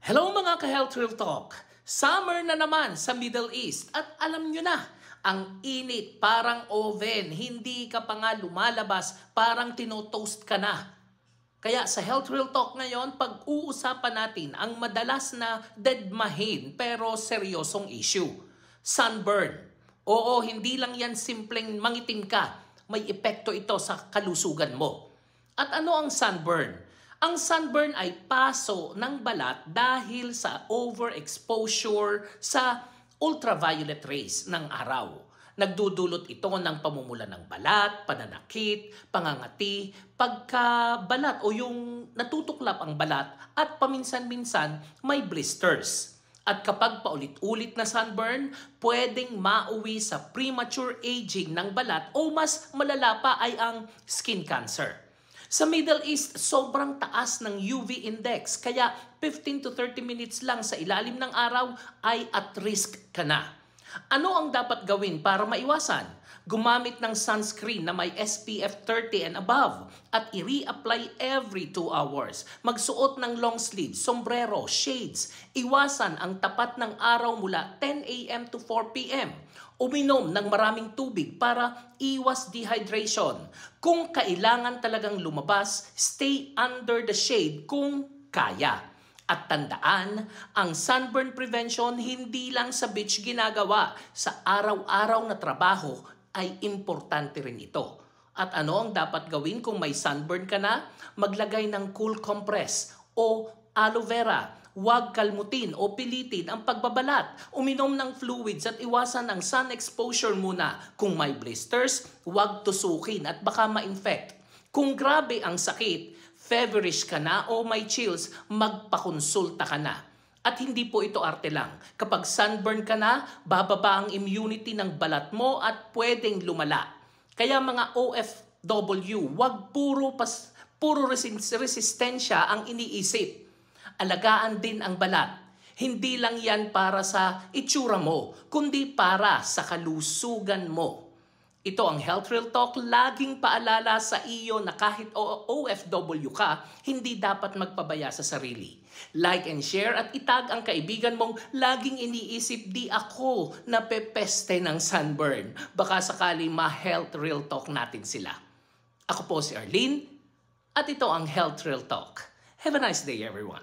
Hello mga ka-Health Real Talk! Summer na naman sa Middle East at alam nyo na, ang init parang oven, hindi ka pa nga lumalabas, parang tinotoast ka na. Kaya sa Health Real Talk ngayon, pag-uusapan natin ang madalas na deadmahin pero seryosong issue. Sunburn. Oo, hindi lang yan simpleng mangitim ka. May epekto ito sa kalusugan mo. At ano ang sunburn? Ang sunburn ay paso ng balat dahil sa overexposure sa ultraviolet rays ng araw. Nagdudulot ito ng pamumula ng balat, pananakit, pangangati, pagkabalat o yung natutuklap ang balat at paminsan-minsan may blisters. At kapag paulit-ulit na sunburn, pwedeng mauwi sa premature aging ng balat o mas malala pa ay ang skin cancer. Sa Middle East, sobrang taas ng UV index, kaya 15 to 30 minutes lang sa ilalim ng araw ay at risk ka na. Ano ang dapat gawin para maiwasan? Gumamit ng sunscreen na may SPF 30 and above at i-reapply every 2 hours. Magsuot ng long sleeves, sombrero, shades. Iwasan ang tapat ng araw mula 10 a.m. to 4 p.m. Uminom ng maraming tubig para iwas dehydration. Kung kailangan talagang lumabas, stay under the shade kung kaya. At tandaan, ang sunburn prevention hindi lang sa beach ginagawa. Sa araw-araw na trabaho ay importante rin ito. At ano ang dapat gawin kung may sunburn ka na? Maglagay ng cool compress o aloe vera. Huwag kalmutin o pilitin ang pagbabalat. Uminom ng fluids at iwasan ang sun exposure muna. Kung may blisters, huwag tusukin at baka ma-infect. Kung grabe ang sakit, feverish ka na o may chills, magpakonsulta ka na. At hindi po ito arte lang. Kapag sunburn ka na, bababa ang immunity ng balat mo at pwedeng lumala. Kaya mga OFW, huwag puro resistensya ang iniisip. Alagaan din ang balat. Hindi lang yan para sa itsura mo, kundi para sa kalusugan mo. Ito ang Health Real Talk, laging paalala sa iyo na kahit OFW ka, hindi dapat magpabaya sa sarili. Like and share at itag ang kaibigan mong laging iniisip di ako napepeste ng sunburn. Baka sakali ma-Health Real Talk natin sila. Ako po si Arlene at ito ang Health Real Talk. Have a nice day everyone.